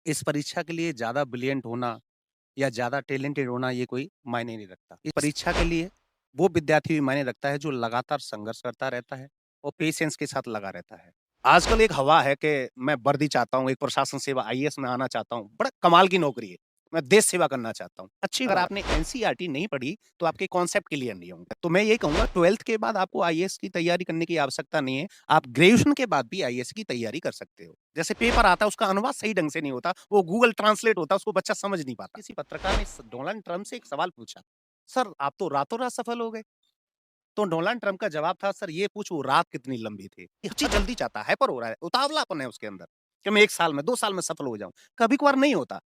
इस परीक्षा के लिए ज़्यादा ब्रिलियंट होना या ज़्यादा टैलेंटेड होना ये कोई मायने नहीं रखता। इस परीक्षा के लिए वो विद्यार्थी भी मायने रखता है जो लगातार संघर्ष करता रहता है और पेशेंस के साथ लगा रहता है। आजकल एक हवा है कि मैं वर्दी चाहता हूँ, एक प्रशासन सेवा आईएएस में आना चाहता हूँ। बड़ा कमाल की नौकरी है। मैं देश सेवा करना चाहता हूँ। अच्छी अगर आपने एनसीईआरटी नहीं पढ़ी तो आपके कॉन्सेप्ट क्लियर नहीं होंगे। तो मैं यही कहूँगा 12th के बाद आपको आईएएस की तैयारी करने की आवश्यकता नहीं है। आप ग्रेजुएशन के बाद भी आईएएस की तैयारी कर सकते हो। जैसे पेपर आता है उसका अनुवाद सही ढंग से नहीं होता, वो गूगल ट्रांसलेट होता है, उसको बच्चा समझ नहीं पाता। किसी पत्रकार ने डोनाल्ड ट्रम्प से एक सवाल पूछा, "सर आप तो रातों-रात सफल हो गए।" तो डोनाल्ड ट्रम्प का जवाब था, "सर ये पूछो रात कितनी लंबी थी?" ये हर चीज़ जल्दी चाहता है, हाइपर हो रहा है, उतावलापन है उसके अंदर कि मैं 1 साल में, 2 साल में सफल हो जाऊँ। कभी-कभार नहीं होता।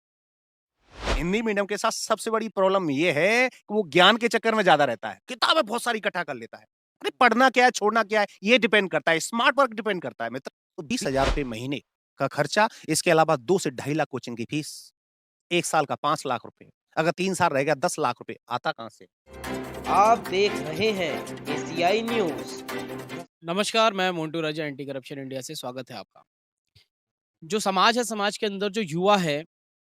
हिंदी मीडियम के साथ सबसे बड़ी प्रॉब्लम ये है कि वो ज्ञान के चक्कर में ज़्यादा रहता है। किताबें बहुत सारी इकट्ठा कर लेता है। अरे पढ़ना क्या है, छोड़ना क्या है, ये डिपेंड करता है, स्मार्ट वर्क डिपेंड करता है मित्र। तो ₹20,000 महीने का खर्चा, इसके अलावा 2 से ढाई लाख कोचिंग की फीस, 1 साल का ₹5,00,000, अगर 3 साल रहेगा ₹10,00,000 आता कहाँ से? आप देख रहे हैं एशियाई न्यूज़। नमस्कार, मैं मोंटू राजा एंटी करप्शन इंडिया से स्वागत है आपका। जो समाज है, समाज के अंदर जो युवा है,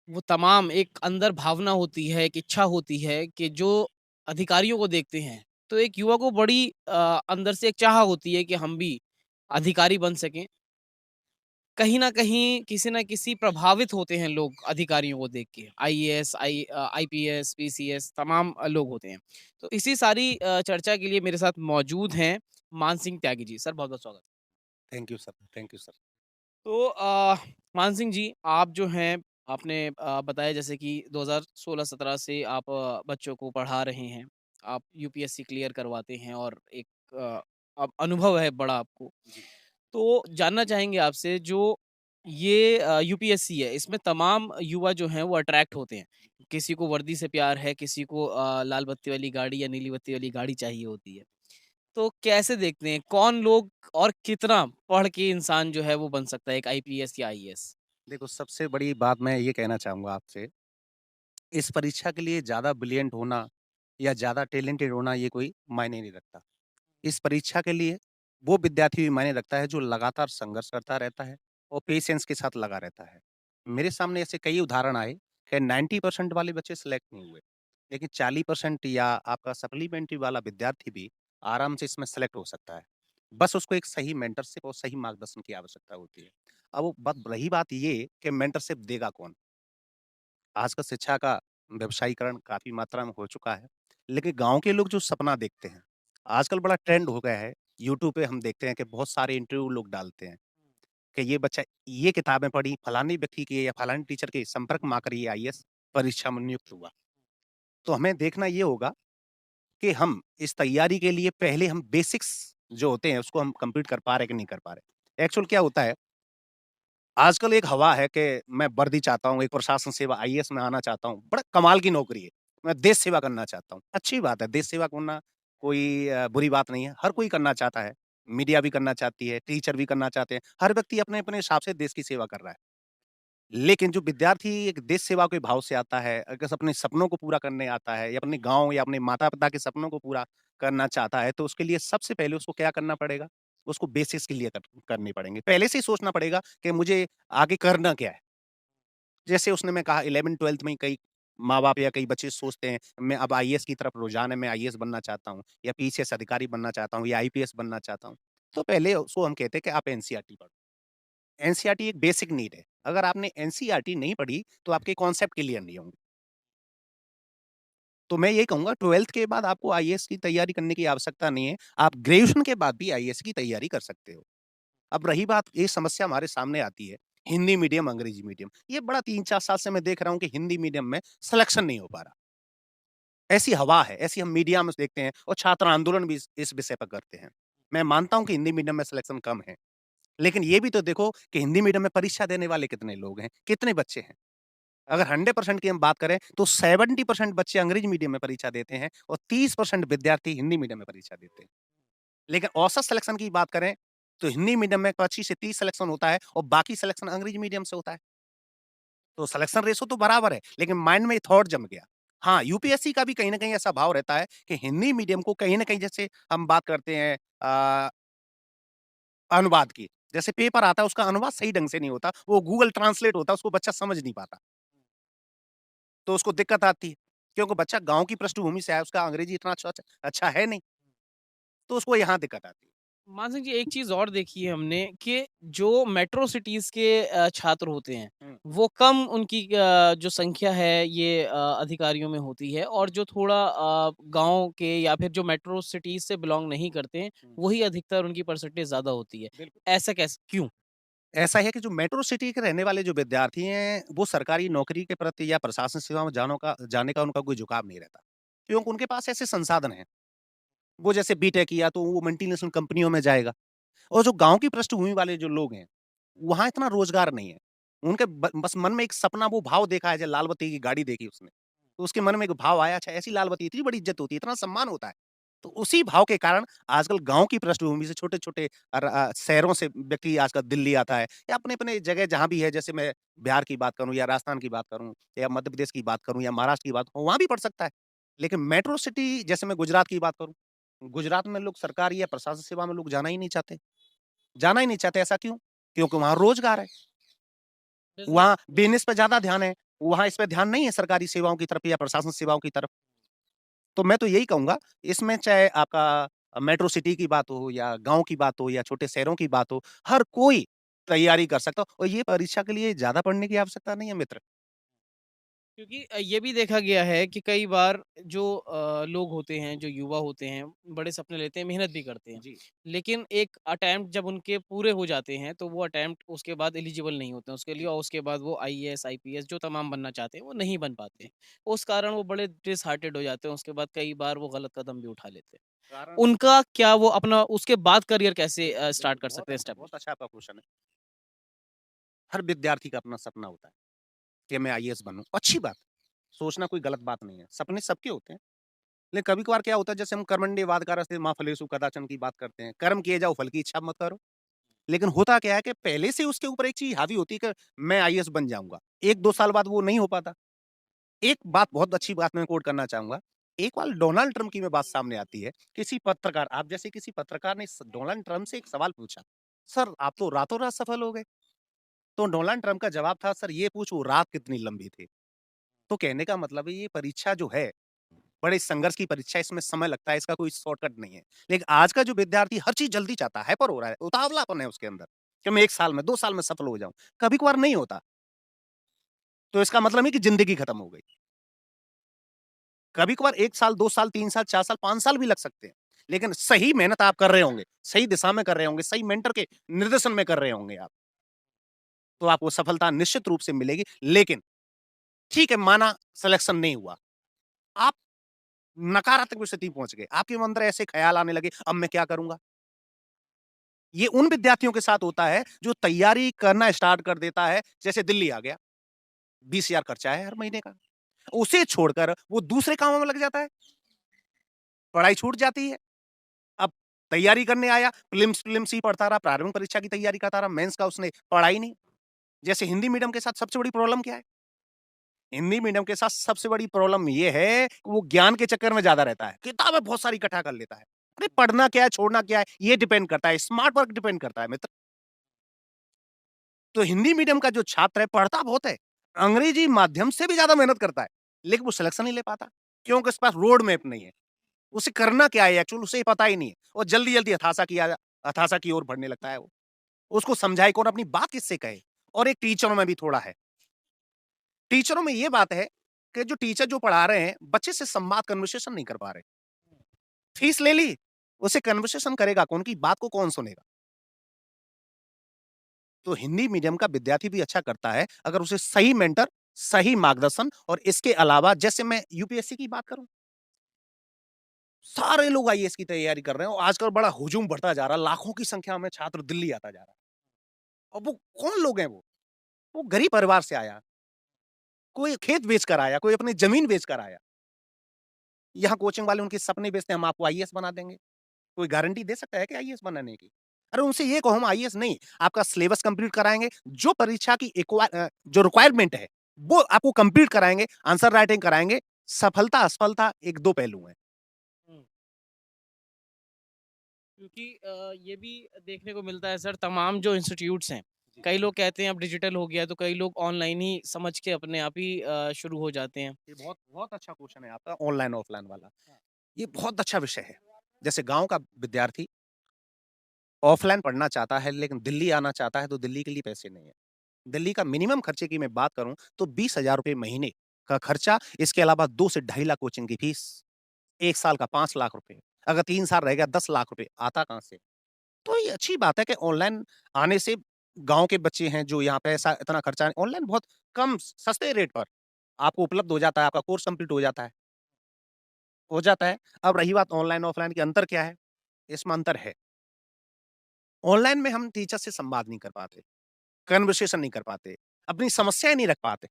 वो तमाम एक अंदर भावना होती है, एक इच्छा होती है कि जो अधिकारियों को देखते हैं, तो एक युवा को बड़ी अंदर से एक चाह होती है कि हम भी अधिकारी बन सकें। कहीं न कहीं, किसी न किसी प्रभावित होते हैं लोग अधिकारियों को देख के। आईएएस, आईपीएस, पीसीएस तमाम लोग होते हैं। तो इसी सारी चर्चा के लिए मेरे साथ मौजूद हैं मान सिंह त्यागी जी। सर बहुत-बहुत स्वागत है। Thank you sir, thank you sir. तो मान सिंह जी, आप जो हैं आपने बताया जैसे कि 2016-17 से आप बच्चों को पढ़ा रहे हैं। आप यूपीएससी क्लियर करवाते हैं और एक अब अनुभव है बड़ा आपको। जी। तो जानना चाहेंगे आपसे जो ये यूपीएससी है, इसमें तमाम युवा जो हैं वो अट्रैक्ट होते हैं। किसी को वर्दी से प्यार है, किसी को लाल बत्ती वाली गाड़ी या नीली बत्ती वाली गाड़ी चाहिए होती है। तो कैसे देखते हैं कौन लोग और कितना पढ़ के इंसान जो है वो बन सकता है एक आईपीएस या आईएएस? देखो सबसे बड़ी बात मैं ये कहना चाहूँगा आपसे, इस परीक्षा के लिए ज़्यादा ब्रिलियंट होना या ज़्यादा टैलेंटेड होना ये कोई मायने नहीं रखता। इस परीक्षा के लिए वो विद्यार्थी भी मायने रखता है जो लगातार संघर्ष करता रहता है और पेशेंस के साथ लगा रहता है। मेरे सामने ऐसे कई उदाहरण आए कि 90% वाले बच्चे सेलेक्ट नहीं हुए, लेकिन 40% या आपका सप्लीमेंट्री वाला विद्यार्थी भी आराम से इसमें सेलेक्ट हो सकता है। बस उसको एक सही मेंटरशिप और सही मार्गदर्शन की आवश्यकता होती है। अब वो बात रही बात ये कि मेंटरशिप देगा कौन? आजकल शिक्षा का व्यवसायीकरण काफ़ी मात्रा में हो चुका है। लेकिन गाँव के लोग जो सपना देखते हैं, आजकल बड़ा ट्रेंड हो गया है। यूट्यूब पे हम देखते हैं कि बहुत सारे इंटरव्यू लोग डालते हैं कि ये बच्चा ये किताबें पढ़ी, फलाने व्यक्ति की या फलाने टीचर के संपर्क में आकर ये आईएएस परीक्षा में नियुक्त हुआ। तो हमें देखना ये होगा कि हम इस तैयारी के लिए पहले हम बेसिक्स जो होते हैं उसको हम कंप्लीट कर पा रहे हैं कि नहीं कर पा रहे। एक्चुअल क्या होता है, आजकल एक हवा है कि मैं वर्दी चाहता हूँ, एक प्रशासन सेवा आईएएस में आना चाहता हूँ। बड़ा कमाल की नौकरी है। मैं देश सेवा करना चाहता हूँ। अच्छी बात है, देश सेवा करना कोई बुरी बात नहीं है। हर कोई करना चाहता है। मीडिया भी करना चाहती है, टीचर भी करना चाहते हैं। हर व्यक्ति अपने-अपने हिसाब से देश की सेवा कर रहा है। लेकिन जो विद्यार्थी एक देश सेवा के भाव से आता है, अगर अपने सपनों को पूरा करने आता है या अपने गाँव या अपने माता-पिता के सपनों को पूरा करना चाहता है, तो उसके लिए सबसे पहले उसको क्या करना पड़ेगा? उसको बेसिक्स क्लियर करने पड़ेंगे। पहले से ही सोचना पड़ेगा कि मुझे आगे करना क्या है? जैसे उसने मैं कहा 11th-12th में कई माँ-बाप या कई बच्चे सोचते हैं, मैं अब आईएएस की तरफ रुझान है, मैं आईएएस बनना चाहता हूँ या पीसीएस अधिकारी बनना चाहता हूँ या आईपीएस बनना चाहता हूँ। तो पहले उसको हम कहते हैं कि आप एनसीईआरटी पढ़ो। एनसीईआरटी एक बेसिक नीड है। अगर आपने एनसीईआरटी नहीं पढ़ी, तो आपके कॉन्सेप्ट क्लियर नहीं होंगे। तो मैं ये कहूँगा 12th के बाद आपको आईएएस की तैयारी करने की आवश्यकता नहीं है। आप ग्रेजुएशन के बाद भी आईएएस की तैयारी कर सकते हो। अब रही बात ये समस्या हमारे सामने आती है, हिंदी मीडियम, अंग्रेजी मीडियम। ये बड़ा 3-4 साल से मैं देख रहा हूँ कि हिंदी मीडियम में सिलेक्शन नहीं हो पा रहा। ऐसी हवा है, ऐसी हम मीडिया में देखते हैं और छात्र आंदोलन भी इस विषय पर करते हैं। मैं मानता हूँ कि हिंदी मीडियम में सिलेक्शन कम है, लेकिन ये भी तो देखो कि हिंदी मीडियम में परीक्षा देने वाले कितने लोग हैं, कितने बच्चे हैं। अगर 100% की हम बात करें तो 70% बच्चे अंग्रेजी मीडियम में परीक्षा देते हैं और 30% विद्यार्थी हिंदी मीडियम में परीक्षा देते हैं। लेकिन औसत सिलेक्शन की बात करें, तो हिंदी मीडियम में 25 से 30 सिलेक्शन होता है और बाकी सिलेक्शन अंग्रेजी मीडियम से होता है। तो सिलेक्शन रेशो तो बराबर है, लेकिन माइंड में थॉट जम गया। हाँ, यूपीएससी का भी कहीं न कहीं ऐसा भाव रहता है कि हिंदी मीडियम को कहीं न कहीं जैसे हम बात करते हैं अनुवाद की, जैसे पेपर आता है उसका अनुवाद सही ढंग से नहीं होता, वो गूगल ट्रांसलेट होता है, उसको बच्चा समझ नहीं पाता, तो उसको दिक्कत आती है। क्योंकि बच्चा गाँव की पृष्ठभूमि से आया है, उसका अंग्रेजी इतना अच्छा है नहीं, तो उसको यहाँ दिक्कत आती है। मान लीजिए एक चीज़ और देखी है हमने कि जो मेट्रो सिटीज़ के छात्र होते हैं, हुँ, वो कम उनकी जो संख्या है ये अधिकारियों में होती है और जो थोड़ा गाँव के या फिर जो मेट्रो सिटीज़ से बिलॉन्ग नहीं करते हैं, हुँ, वही अधिकतर उनकी परसेंटेज ज़्यादा होती है। बिल्कुल। ऐसा कैसे क्यों? ऐसा है कि जो मेट्रो सिटी के रहने वाले जो विद्यार्थी हैं, वो सरकारी नौकरी के प्रति या प्रशासन सेवा में जाने का उनका कोई झुकाव नहीं रहता। क्योंकि उनके पास ऐसे संसाधन हैं। वो जैसे बीटेक किया तो वो मल्टीनेशनल कंपनियों में जाएगा और जो गाँव की पृष्ठभूमि वाले जो लोग हैं, वहाँ इतना रोज़गार नहीं है। उनके बस मन में एक सपना वो भाव देखा है, जैसे लाल बत्ती की गाड़ी देखी उसने। तो उसके मन में एक भाव आया, अच्छा ऐसी लाल बत्ती इतनी बड़ी इज़्ज़त होती है, इतना सम्मान होता है। तो उसी भाव के कारण आजकल गाँव की पृष्ठभूमि से छोटे-छोटे शहरों से व्यक्ति आजकल दिल्ली आता है या अपने-अपने जगह जहाँ भी है, जैसे मैं बिहार की बात करूँ या राजस्थान की बात करूँ या मध्य प्रदेश की बात करूँ या महाराष्ट्र की बात करूँ, वहाँ भी पढ़ सकता है। लेकिन मेट्रो सिटी जैसे मैं गुजरात की बात करूँ, गुजरात में लोग सरकारी या प्रशासन सेवा में लोग जाना ही नहीं चाहते। जाना ही नहीं चाहते, ऐसा क्यों? क्योंकि वहाँ रोज़गार है, बिज़नेस वहाँ बिज़नेस पे ज़्यादा ध्यान है, वहाँ इस पे ध्यान नहीं है सरकारी सेवाओं की तरफ या प्रशासन सेवाओं की तरफ। तो मैं तो यही कहूँगा, इसमें चाहे आपका मेट्रो सिटी की बात हो या गाँव की बात हो या छोटे शहरों की बात हो, हर कोई तैयारी कर सकता है और ये परीक्षा के लिए ज़्यादा पढ़ने की आवश्यकता नहीं है मित्र। क्योंकि ये भी देखा गया है कि कई बार जो लोग होते हैं, जो युवा होते हैं, बड़े सपने लेते हैं, मेहनत भी करते हैं। जी, लेकिन एक अटेम्प्ट जब उनके पूरे हो जाते हैं, तो वो अटेम्प्ट उसके बाद एलिजिबल नहीं होते हैं उसके लिए जी। और उसके बाद वो आईएएस, आईपीएस जो तमाम बनना चाहते हैं, वो नहीं बन पाते हैं। उस कारण वो बड़े डिसहार्टेड हो जाते हैं, उसके बाद कई बार वो गलत कदम भी उठा लेते हैं। कारण उनका क्या वो अपना उसके बाद करियर कैसे बिल्कुल, स्टार्ट बिल्कुल, कर सकते हैं, बहुत एस्टेब्लिश? अच्छा आपका क्वेश्चन है। हर विद्यार्थी का अपना सपना होता है कि मैं आईएएस बनूँ, अच्छी बात है, सोचना कोई गलत बात नहीं है, सपने सबके होते हैं। लेकिन कभी-कभार क्या होता है जैसे हम कर्मण्येवादकारस्ते माँ फलेषु कदाचन की बात करते हैं, कर्म किए जाओ फल की इच्छा मत करो। लेकिन होता क्या है कि पहले से उसके ऊपर एक चीज़ हावी होती है कि मैं आईएएस बन जाऊँगा। 1-2 साल बाद वो नहीं हो पाता। एक बात बहुत अच्छी बात मैं कोट करना चाहूँगा। एक बार डोनाल्ड ट्रम्प की में बात सामने आती है। किसी पत्रकार आप जैसे किसी पत्रकार ने स डोनाल्ड ट्रम्प से एक सवाल पूछा, "सर आप तो रातों-रात सफल हो गए।" तो डोनाल्ड ट्रम्प का जवाब था, "सर ये पूछो रात कितनी लंबी थी।" तो कहने का मतलब है ये परीक्षा जो है बड़े संघर्ष की परीक्षा है, इसमें समय लगता है, इसका कोई शॉर्टकट नहीं है। लेकिन आज का जो विद्यार्थी हर चीज़ जल्दी चाहता है, हाइपर हो रहा है, उतावलापन है उसके अंदर, कि मैं 1 साल में, 2 साल में सफल हो जाऊँ। कभी-कभार नहीं होता, तो इसका मतलब है कि ज़िंदगी खत्म हो गई। कभी-कभार 1 साल, 2 साल, 3 साल, 4 साल, 5 साल भी लग सकते हैं। लेकिन सही मेहनत आप कर रहे होंगे, सही दिशा में कर रहे होंगे, सही मेंटर के निर्देशन में कर रहे होंगे आप, तो आपको सफलता निश्चित रूप से मिलेगी। लेकिन ठीक है, माना सिलेक्शन नहीं हुआ, आप नकारात्मक स्थिति में पहुँच गए। आपके अंदर ऐसे ख़्याल आने लगे, अब मैं क्या करूँगा? ये उन विद्यार्थियों के साथ होता है जो तैयारी करना स्टार्ट कर देता है, जैसे दिल्ली आ गया, 20,000 खर्चा है हर महीने का। उसे छोड़कर वो दूसरे कामों में लग जाता है, पढ़ाई छूट जाती है। अब तैयारी करने आया, प्रीलिम्स ही पढ़ता रहा, प्रारंभिक परीक्षा की तैयारी करता रहा, मेंस का उसने पढ़ा ही नहीं। जैसे हिंदी मीडियम के साथ सबसे बड़ी प्रॉब्लम क्या है? हिंदी मीडियम के साथ सबसे बड़ी प्रॉब्लम ये है कि वो ज्ञान के चक्कर में ज़्यादा रहता है। किताबें बहुत सारी इकट्ठा कर लेता है। अरे पढ़ना क्या है, छोड़ना क्या है, ये डिपेंड करता है, स्मार्ट वर्क डिपेंड करता है मित्र। तो हिंदी मीडियम का जो छात्र है पढ़ता बहुत है, अंग्रेजी माध्यम से भी ज़्यादा मेहनत करता है, लेकिन वो सिलेक्शन नहीं ले पाता, क्योंकि उसके पास रोड मैप नहीं है। उसे करना क्या है एक्चुअल उसे पता ही नहीं है और जल्दी-जल्दी हताशा की ओर बढ़ने लगता है वो। उसको समझाए कौन, अपनी बात किससे कहे? और एक टीचरों में भी थोड़ा है। टीचरों में ये बात है कि जो टीचर जो पढ़ा रहे हैं, बच्चे से संवाद कन्वर्सेशन नहीं कर पा रहे। फीस ले ली, उसे कन्वर्सेशन करेगा कौन? उनकी बात को कौन सुनेगा? तो हिंदी मीडियम का विद्यार्थी भी अच्छा करता है, अगर उसे सही मेंटर, सही मार्गदर्शन और इसके अलावा जैसे मैं यूपीएससी की बात करूँ, सारे लोग आईएएस की तैयारी कर रहे हैं और आजकल बड़ा हुजूम बढ़ता जा रहा है, लाखों की संख्या में छात्र दिल्ली आता जा रहा है। अब वो कौन लोग हैं वो? वो गरीब परिवार से आया, कोई खेत बेच कर आया, कोई अपनी ज़मीन बेच कर आया। यहाँ कोचिंग वाले उनके सपने बेचते हैं, हम आपको आईएएस बना देंगे। कोई गारंटी दे सकता है क्या आईएएस बनाने की? अरे उनसे ये कहो हम आईएएस नहीं, आपका सिलेबस कंप्लीट कराएँगे, जो परीक्षा की जो रिक्वायरमेंट है, वो आपको कंप्लीट कराएँगे, आंसर राइटिंग कराएँगे। सफलता-असफलता 1-2 पहलू हैं। हुँ। क्योंकि ये भी देखने को मिलता है सर तमाम जो इंस्टीट्यूट्स हैं, जी। कई लोग कहते हैं अब डिजिटल हो गया है, तो कई लोग ऑनलाइन ही समझ के अपने आप ही शुरू हो जाते हैं। ये बहुत बहुत अच्छा क्वेश्चन है आपका ऑनलाइन ऑफलाइन वाला। ये बहुत अच्छा विषय है। जैसे गाँव का विद्यार्थी ऑफलाइन पढ़ना चाहता है लेकिन दिल्ली आना चाहता है तो दिल्ली के लिए पैसे नहीं है। दिल्ली का मिनिमम खर्चे की मैं बात करूँ तो ₹20,000 महीने का खर्चा, इसके अलावा 2 से ढाई लाख कोचिंग की फीस, 1 साल का ₹5 लाख, अगर 3 साल रह गया ₹10 लाख आता कहाँ से? तो ये अच्छी बात है कि ऑनलाइन आने से गाँव के बच्चे हैं जो यहाँ पे ऐसा इतना खर्चा ऑनलाइन बहुत कम सस्ते रेट पर आपको उपलब्ध हो जाता है, आपका कोर्स कंप्लीट हो जाता है। अब रही बात ऑनलाइन ऑफलाइन के अंतर क्या है? इसमें अंतर है। ऑनलाइन में हम टीचर से संवाद नहीं कर पाते, कन्वर्सेशन नहीं कर पाते, अपनी समस्याएँ नहीं रख पाते।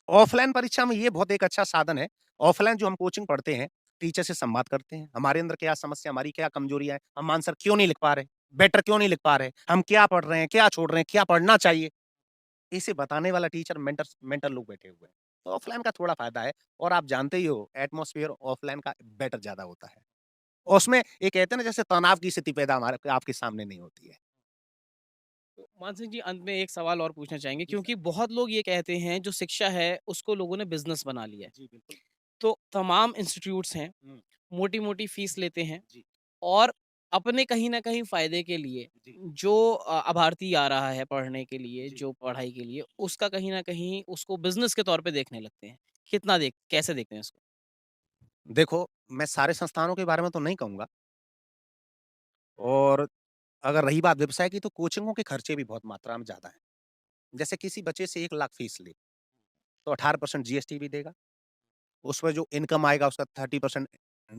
ऑफलाइन परीक्षा में ये बहुत एक अच्छा साधन है। ऑफलाइन जो हम कोचिंग पढ़ते हैं, टीचर से संवाद करते हैं। हमारे अंदर क्या समस्या, हमारी क्या कमजोरियाँ हैं, हम आंसर क्यों नहीं लिख पा रहे, बेटर क्यों नहीं लिख पा रहे, हम क्या पढ़ रहे हैं, क्या छोड़ रहे हैं, क्या पढ़ना चाहिए, इसे बताने वाला टीचर मेंटर लोग बैठे हुए हैं। तो ऑफलाइन का थोड़ा फ़ायदा है और आप जानते ही हो एटमॉस्फियर ऑफलाइन का बेटर ज़्यादा होता है। और उसमें ये कहते हैं ना जैसे तनाव की स्थिति पैदा हमारे आपके सामने नहीं होती है। तो मानसिक जी अंत में एक सवाल और पूछना चाहेंगे जी सर। क्योंकि बहुत लोग ये कहते हैं जो शिक्षा है उसको लोगों ने बिज़नेस बना लिया है। जी, बिल्कुल। तो तमाम इंस्टीट्यूट्स हैं, हुँ, मोटी-मोटी फीस लेते हैं जी, और अपने कहीं न कहीं फ़ायदे के लिए जी, जो अभार्थी आ रहा है पढ़ने के लिए, जी। जो पढ़ाई के लिए, उसका कहीं न कहीं उसको बिज़नेस के तौर पे देखने लगते हैं। कितना देख कैसे देखते हैं इसको? देखो, मैं सारे संस्थानों के बारे में तो नहीं कहूँगा और अगर रही बात व्यवसाय की तो कोचिंगों के खर्चे भी बहुत मात्रा में ज़्यादा हैं। जैसे किसी बच्चे से 1 लाख फीस ली, तो 18% जीएसटी भी देगा, उसमें जो इनकम आएगा उसका 30%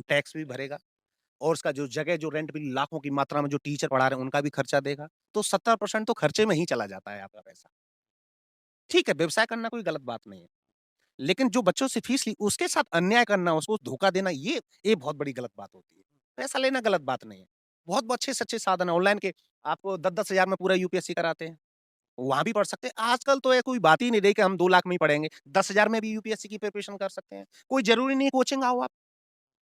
टैक्स भी भरेगा और उसका जो जगह जो रेंट भी लाखों की मात्रा में जो टीचर पढ़ा रहे हैं उनका भी खर्चा देगा, तो 70% तो खर्चे में ही चला जाता है आपका पैसा। ठीक है, व्यवसाय करना कोई गलत बात नहीं है, लेकिन जो बच्चों से फीस ली उसके साथ अन्याय करना, उसको धोखा देना ये बहुत बड़ी गलत बात होती है। पैसा लेना गलत बात नहीं है। बहुत अच्छे से अच्छे साधन है ऑनलाइन के आपको 10-10 हज़ार में पूरा यूपीएससी कराते हैं। वहाँ भी पढ़ सकते हैं। आजकल तो ये कोई बात ही नहीं रही कि हम 2 लाख में ही पढ़ेंगे। 10,000 में भी यूपीएससी की प्रिपरेशन कर सकते हैं। कोई ज़रूरी नहीं है कोचिंग आओ आप।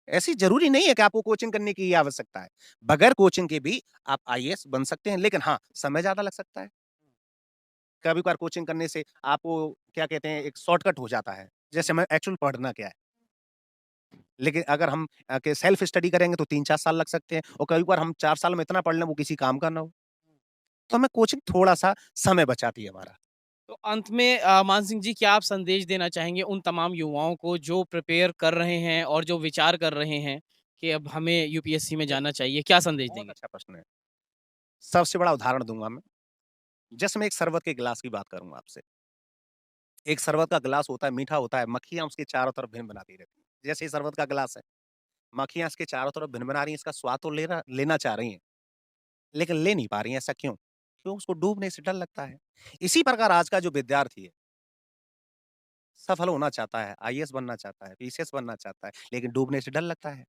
ऐसी ज़रूरी नहीं है कि आपको कोचिंग करने की ही आवश्यकता है। बगैर कोचिंग के भी आप आईएएस बन सकते हैं, लेकिन हाँ, समय ज़्यादा लग सकता है। कभी-कभार कोचिंग करने से आपको क्या कहते हैं एक शॉर्टकट हो जाता है। जैसे हमें एक्चुअल पढ़ना क्या है। लेकिन अगर हम के सेल्फ स्टडी करेंगे तो 3-4 साल लग सकते हैं और कई बार हम 4 साल में इतना पढ़ लें वो किसी काम का ना हो। तो हमें कोचिंग थोड़ा-सा समय बचाती है हमारा। तो अंत में मान सिंह जी क्या आप संदेश देना चाहेंगे उन तमाम युवाओं को जो प्रिपेयर कर रहे हैं और जो विचार कर रहे हैं कि अब हमें यूपीएससी में जाना चाहिए, क्या संदेश बहुत देंगे? अच्छा प्रश्न है। सबसे बड़ा उदाहरण दूँगा मैं। जैसे मैं एक शरबत के गिलास की बात करूँगा आपसे। एक शरबत का गिलास होता है, मीठा होता है, मक्खियाँ उसके चारों तरफ भिन-भिनाती रहती हैं। जैसे ये शरबत का गिलास है, मक्खियाँ इसके चारों तरफ भिन-भिना रही हैं, इसका स्वाद तो लेना चाह रही हैं, लेकिन ले नहीं पा रही हैं, ऐसा क्यों? क्यों? उसको डूबने से डर लगता है। इसी प्रकार आज का जो विद्यार्थी है, सफल होना चाहता है, आईएएस बनना चाहता है, पीसीएस बनना चाहता है, लेकिन डूबने से डर लगता है।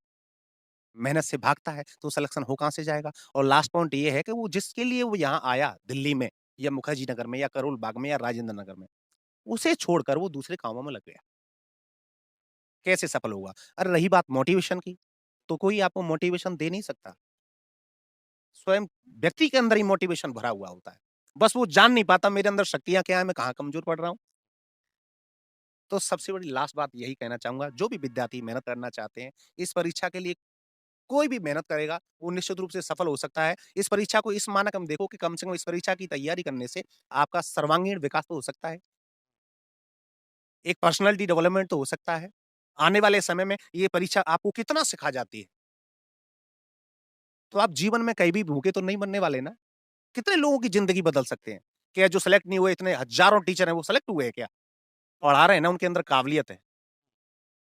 मेहनत से भागता है, तो सिलेक्शन हो कहाँ से जाएगा? और लास्ट पॉइंट ये है कि वो जिसके लिए वो यहाँ आया, दिल्ली में या मुखर्जी नगर में या करोल बाग में या राजेंद्र नगर में, उसे छोड़कर वो दूसरे कामों में लग गया। कैसे सफल होगा? अरे रही बात मोटिवेशन की, तो कोई आपको मोटिवेशन दे नहीं सकता। स्वयं व्यक्ति के अंदर ही मोटिवेशन भरा हुआ होता है। बस वो जान नहीं पाता मेरे अंदर शक्तियाँ क्या हैं, मैं कहाँ कमज़ोर पड़ रहा हूँ। तो सबसे बड़ी लास्ट बात यही कहना चाहूँगा, जो भी विद्यार्थी मेहनत करना चाहते हैं, इस परीक्षा के लिए कोई भी मेहनत करेगा, वो निश्चित रूप से सफल हो सकता है। इस परीक्षा को इस मानक में देखो कि कम से कम इस परीक्षा की तैयारी करने से आपका सर्वांगीण विकास तो हो सकता है। एक पर्सनैलिटी डेवलपमेंट तो हो सकता है। आने वाले समय में ये परीक्षा आपको कितना सिखा जाती है। तो आप जीवन में कहीं भी भूखे तो नहीं बनने वाले ना। कितने लोगों की ज़िंदगी बदल सकते हैं। क्या जो सेलेक्ट नहीं हुए इतने हज़ारों टीचर हैं वो सेलेक्ट हुए हैं क्या? पढ़ा रहे हैं ना उनके अंदर काबिलियत है।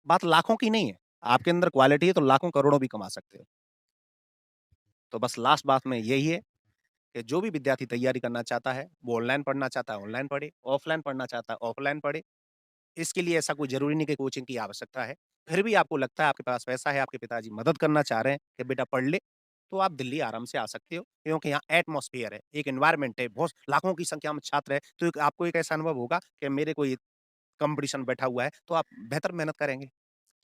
बात लाखों की नहीं है। आपके अंदर क्वालिटी है तो लाखों करोड़ों भी कमा सकते हो। तो बस लास्ट बात में यही है कि जो भी विद्यार्थी तैयारी करना चाहता है, वो ऑनलाइन पढ़ना चाहता है, ऑनलाइन पढ़े, ऑफलाइन पढ़ना चाहता है, ऑफलाइन पढ़े। इसके लिए ऐसा कोई ज़रूरी नहीं कि कोचिंग की आवश्यकता है। फिर भी आपको लगता है आपके पास पैसा है, आपके पिताजी मदद करना चाह रहे हैं कि बेटा पढ़ ले, तो आप दिल्ली आराम से आ सकते हो क्योंकि यहाँ एटमॉस्फियर है, एक एनवायरनमेंट है, बहुत लाखों की संख्या में छात्र हैं, तो एक आपको एक ऐसा अनुभव होगा कि मेरे कोई कॉम्पिटिशन बैठा हुआ है, तो आप बेहतर मेहनत करेंगे।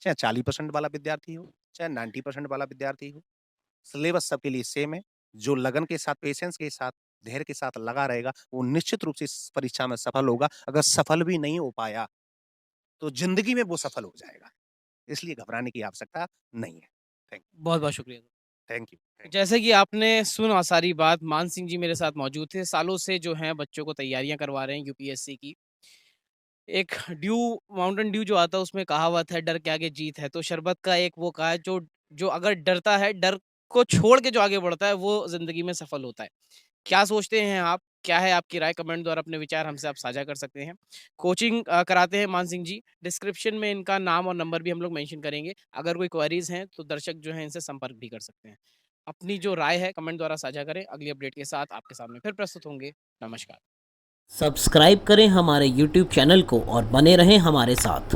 चाहे 40% वाला विद्यार्थी हो, चाहे 90% वाला विद्यार्थी हो। सिलेबस सबके लिए सेम है। जो लगन के साथ, पेशेंस के साथ, धैर्य के साथ लगा रहेगा, वो निश्चित रूप से इस परीक्षा में सफल होगा। अगर सफल भी नहीं हो पाया, तो ज़िंदगी में वो सफल हो जाएगा। इसलिए घबराने की आवश्यकता नहीं है। थैंक बहुत-बहुत शुक्रिया। थैंक यू, थैंक जैसे कि आपने सुना सारी बात, मान सिंह जी मेरे साथ मौजूद थे। सालों से जो हैं बच्चों को तैयारियाँ करवा रहे हैं यूपीएससी की। एक ड्यू माउंटेन ड्यू जो आता है उसमें कहावत है, डर के आगे जीत है। तो शरबत का एक वो कहा है, जो जो अगर डरता है, डर को छोड़ के जो आगे बढ़ता है वो ज़िंदगी में सफल होता है। क्या सोचते हैं आप? क्या है आपकी राय? कमेंट द्वारा अपने विचार हमसे आप साझा कर सकते हैं। कोचिंग कराते हैं मान सिंह जी। डिस्क्रिप्शन में इनका नाम और नंबर भी हम लोग मेंशन करेंगे। अगर कोई क्वेरीज़ हैं तो दर्शक जो हैं इनसे संपर्क भी कर सकते हैं। अपनी जो राय है कमेंट द्वारा साझा करें। अगली अपडेट के साथ आपके सामने फिर प्रस्तुत होंगे। नमस्कार। सब्सक्राइब करें हमारे YouTube चैनल को और बने रहें हमारे साथ।